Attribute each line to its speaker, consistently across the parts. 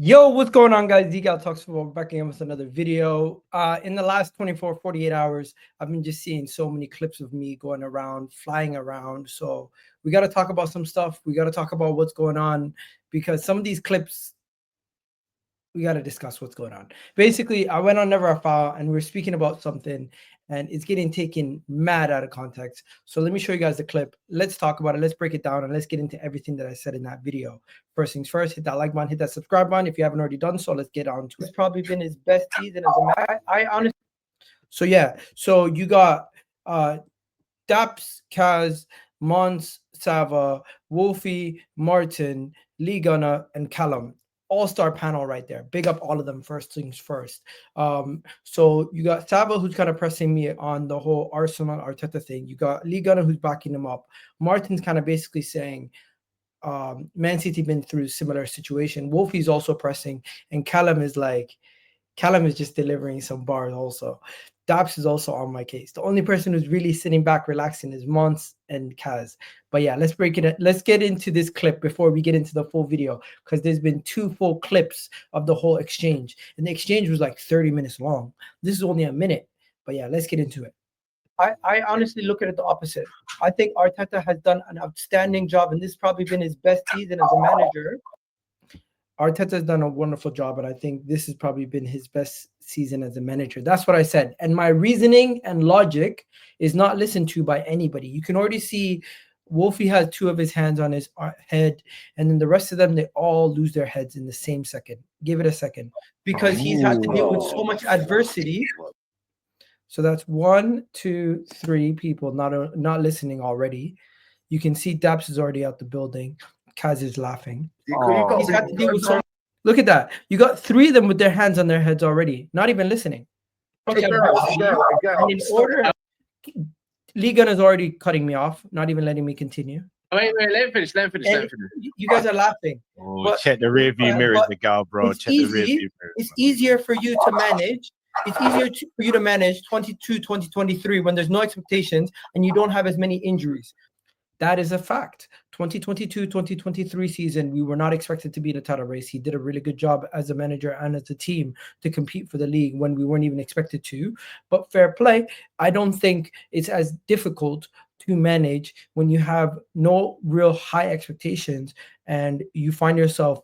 Speaker 1: Yo, what's going on, guys? Egal Talks Football back again with another video. In the last 24, 48 hours, I've been just seeing so many clips of me going around, flying around. So we got to talk about some stuff. We got to talk about what's going on because some of these clips, we got to discuss what's going on. Basically, I went on Never a Foul and we are speaking about something and it's getting taken mad out of context. So let me show you guys the clip. Let's talk about it. Let's break it down and let's get into everything that I said in that video. First things first, hit that like button, hit that subscribe button if you haven't already done so. Let's get on to it. It's probably been his best season as a man. I honestly. So yeah, so you got Daps, Kaz, Mons, Savva, Woffie, Martin, Lee Gunner, and Callum. All-star panel right there. Big up all of them. First things first. So you got Savva, who's kind of pressing me on the whole Arsenal Arteta thing. You got Lee Gunner, who's backing him up. Martin's kind of basically saying Man City been through a similar situation. Woffie's also pressing, and Callum is just delivering some bars also. Daps is also on my case. The only person who's really sitting back relaxing is Mons and Kaz. But yeah, let's break it. Let's get into this clip before we get into the full video because there's been 2 full clips of the whole exchange. And the exchange was like 30 minutes long. This is only a minute. But yeah, let's get into it. I honestly look at it the opposite. I think Arteta has done an outstanding job, and this has probably been his best season as a manager. Arteta has done a wonderful job, and I think this has probably been his best season as a manager. That's what I said. And my reasoning and logic is not listened to by anybody. You can already see Woffie has 2 of his hands on his head, and then the rest of them, they all lose their heads in the same second. Give it a second. Because he's had to deal with so much adversity. So that's 1, 2, 3 people not listening already. You can see Daps is already out the building. Kaz is laughing. He's had to deal with so. Look at that. You got 3 of them with their hands on their heads already, not even listening. And in order, Lee Gunner is already cutting me off, not even letting me continue.
Speaker 2: Wait, let him finish.
Speaker 1: You guys are laughing.
Speaker 3: But, check the rear view mirrors, Egal, bro. Check the rear view mirrors.
Speaker 1: It's easier for you to manage. It's easier for you to manage 2023 when there's no expectations and you don't have as many injuries. That is a fact. 2022-2023 season, we were not expected to be in a title race. He did a really good job as a manager and as a team to compete for the league when we weren't even expected to. But fair play, I don't think it's as difficult to manage when you have no real high expectations and you find yourself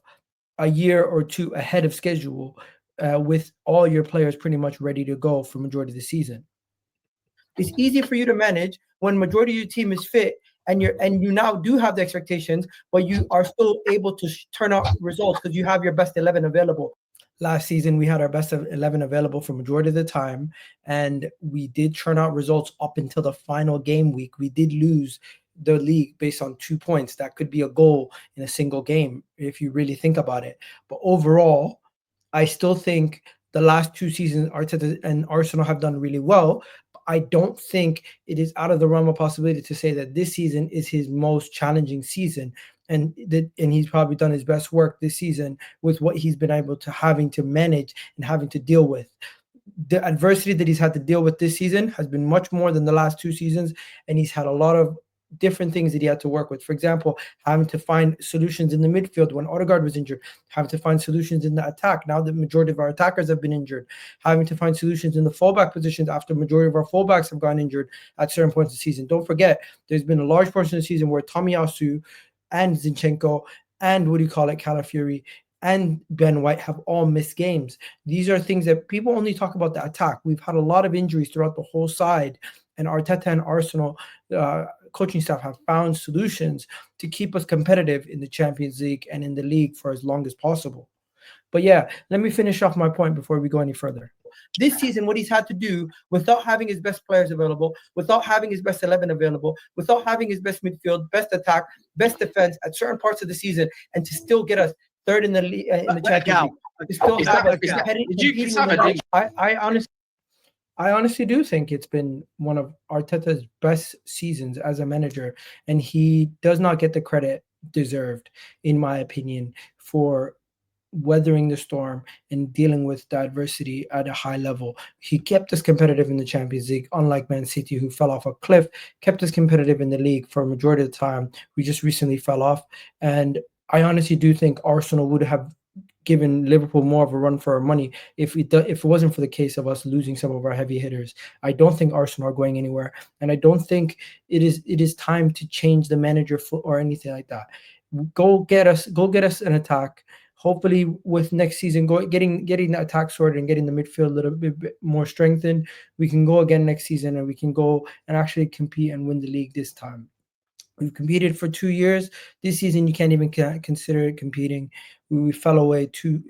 Speaker 1: a year or 2 ahead of schedule with all your players pretty much ready to go for majority of the season. It's easy for you to manage when majority of your team is fit and you now do have the expectations, but you are still able to turn out results because you have your best 11 available. Last season, we had our best 11 available for majority of the time, and we did turn out results up until the final game week. We did lose the league based on 2 points. That could be a goal in a single game if you really think about it. But overall, I still think the last 2 seasons, Arteta and Arsenal have done really well. I don't think it is out of the realm of possibility to say that this season is his most challenging season. And he's probably done his best work this season with what he's been able to having to manage and having to deal with. The adversity that he's had to deal with this season has been much more than the last 2 seasons. And he's had a lot of different things that he had to work with. For example, having to find solutions in the midfield when Odegaard was injured, having to find solutions in the attack. Now the majority of our attackers have been injured, having to find solutions in the fullback positions after the majority of our fullbacks have gone injured at certain points of the season. Don't forget, there's been a large portion of the season where Tomiyasu and Zinchenko and Calafiori and Ben White have all missed games. These are things that people only talk about the attack. We've had a lot of injuries throughout the whole side, and Arteta and Arsenal coaching staff have found solutions to keep us competitive in the Champions League and in the league for as long as possible. But yeah, let me finish off my point before we go any further. This season, what he's had to do without having his best players available, without having his best 11 available, without having his best midfield, best attack, best defense at certain parts of the season, and to still get us 3rd in the Champions League, to still have us competing. I honestly do think it's been one of Arteta's best seasons as a manager, and he does not get the credit deserved, in my opinion, for weathering the storm and dealing with the adversity at a high level. He kept us competitive in the Champions League, unlike Man City, who fell off a cliff, kept us competitive in the league for a majority of the time. We just recently fell off. And I honestly do think Arsenal would have given Liverpool more of a run for our money if it wasn't for the case of us losing some of our heavy hitters. I don't think Arsenal are going anywhere, and I don't think it is time to change the manager or anything like that. Go get us an attack. Hopefully, with next season, getting the attack sorted and getting the midfield a little bit more strengthened, we can go again next season and we can go and actually compete and win the league this time. We've competed for 2 years. This season, you can't even consider it competing. We fell away too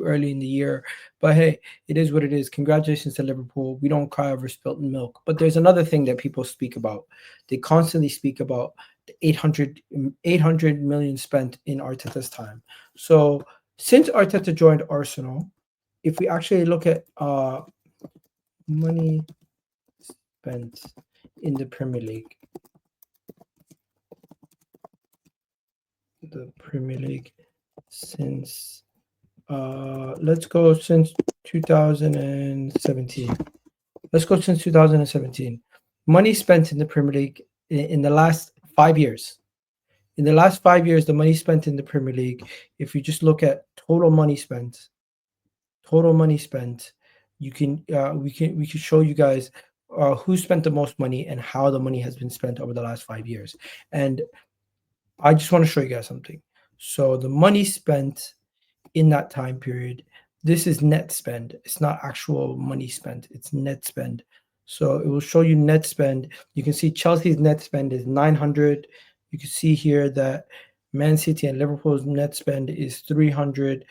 Speaker 1: early in the year. But hey, it is what it is. Congratulations to Liverpool. We don't cry over spilt milk. But there's another thing that people speak about. They constantly speak about the 800 million spent in Arteta's time. So since Arteta joined Arsenal, if we actually look at money spent in the Premier League, since let's go since 2017. Let's go since 2017. Money spent in the Premier League in the last 5 years. In the last 5 years, the money spent in the Premier League, if you just look at total money spent, you can we can show you guys who spent the most money and how the money has been spent over the last 5 years. And I just want to show you guys something. So the money spent in that time period, this is net spend. It's not actual money spent. It's net spend. So it will show you net spend. You can see Chelsea's net spend is 900. You can see here that Man City and Liverpool's net spend is 300.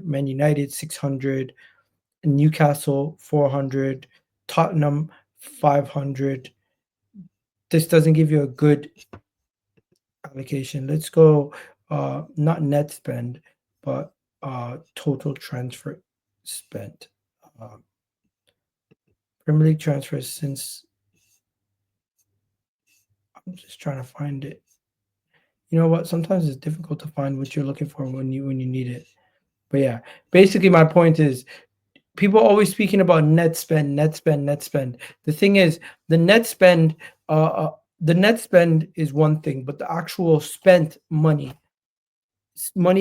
Speaker 1: Man United 600. Newcastle 400. Tottenham 500. This doesn't give you a good allocation. Let's go not net spend, but total transfer spent. Premier League transfers since, I'm just trying to find it. You know what? Sometimes it's difficult to find what you're looking for when you need it. But yeah, basically my point is people are always speaking about net spend. The thing is, the net spend is one thing, but the actual spent money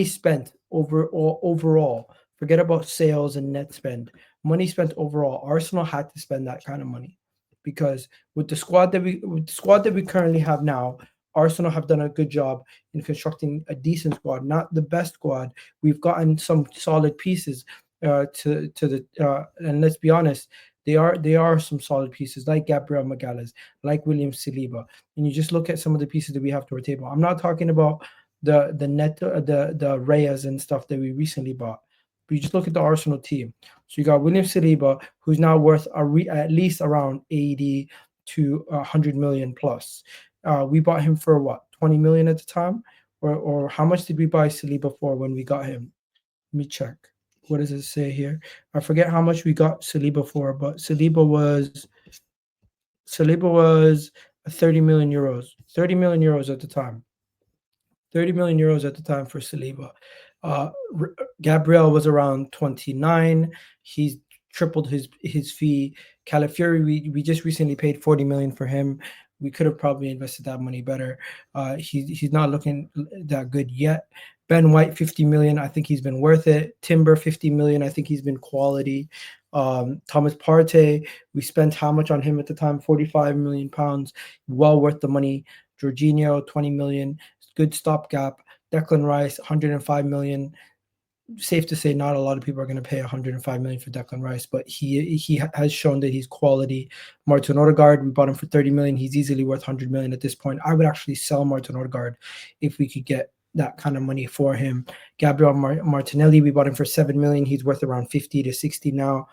Speaker 1: spent overall. Forget about sales and net spend. Money spent overall. Arsenal had to spend that kind of money because with the squad that we currently have now, Arsenal have done a good job in constructing a decent squad, not the best squad. We've gotten some solid pieces and let's be honest, they are some solid pieces like Gabriel Magalhaes, like William Saliba. And you just look at some of the pieces that we have to our table. I'm not talking about the Reyes and stuff that we recently bought. But you just look at the Arsenal team. So you got William Saliba, who's now worth at least around 80 to 100 million plus. We bought him for what, 20 million at the time? Or how much did we buy Saliba for when we got him? Let me check. What does it say here? I forget how much we got Saliba for, but Saliba was 30 million euros. 30 million euros at the time. 30 million euros at the time for Saliba. Gabriel was around 29. He's tripled his fee. Calafiori, we just recently paid 40 million for him. We could have probably invested that money better. He's not looking that good yet. Ben White, 50 million. I think he's been worth it. Timber, 50 million. I think he's been quality. Thomas Partey, we spent how much on him at the time? 45 million pounds. Well worth the money. Jorginho, 20 million. Good stopgap. Declan Rice, 105 million. Safe to say not a lot of people are going to pay 105 million for Declan Rice, but he has shown that he's quality. Martin Odegaard, we bought him for 30 million. He's easily worth 100 million at this point. I would actually sell Martin Odegaard if we could get that kind of money for him. Gabriel Martinelli, we bought him for 7 million. He's worth around 50 to 60 now.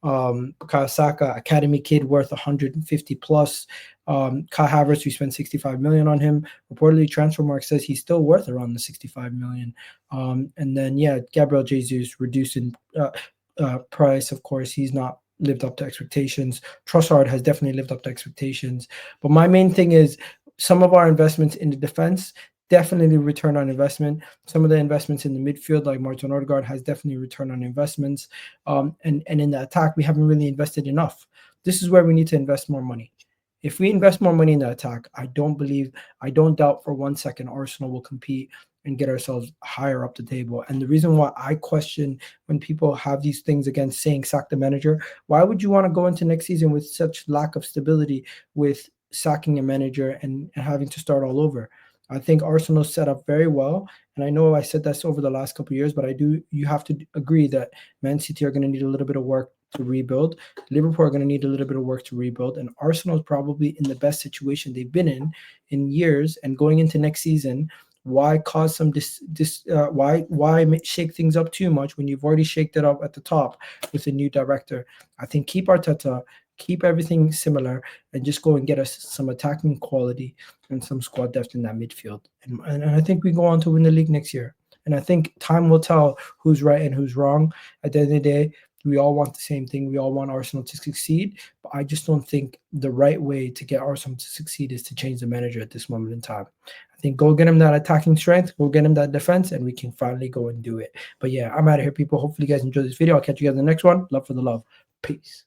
Speaker 1: Bukayo Saka, academy kid, worth 150 plus. Kai Havertz, we spent 65 million on him. Reportedly, Transfermarkt says he's still worth around the 65 million. And then, yeah, Gabriel Jesus reduced in price. Of course, he's not lived up to expectations. Trossard has definitely lived up to expectations. But my main thing is some of our investments in the defense definitely return on investment. Some of the investments in the midfield, like Martin Odegaard, has definitely return on investments. And in the attack, we haven't really invested enough. This is where we need to invest more money. If we invest more money in the attack, I don't doubt for 1 second Arsenal will compete and get ourselves higher up the table. And the reason why I question when people have these things against saying sack the manager, why would you want to go into next season with such lack of stability with sacking a manager and having to start all over? I think Arsenal's set up very well. And I know I said this over the last couple of years, but you have to agree that Man City are going to need a little bit of work to rebuild. Liverpool are going to need a little bit of work to rebuild. And Arsenal is probably in the best situation they've been in years. And going into next season, why cause some why shake things up too much when you've already shaked it up at the top with a new director? I think keep Arteta, keep everything similar, and just go and get us some attacking quality and some squad depth in that midfield. And I think we go on to win the league next year. And I think time will tell who's right and who's wrong. At the end of the day, we all want the same thing. We all want Arsenal to succeed. But I just don't think the right way to get Arsenal to succeed is to change the manager at this moment in time. I think go get him that attacking strength, go get him that defense, and we can finally go and do it. But yeah, I'm out of here, people. Hopefully you guys enjoyed this video. I'll catch you guys in the next one. Love for the love. Peace.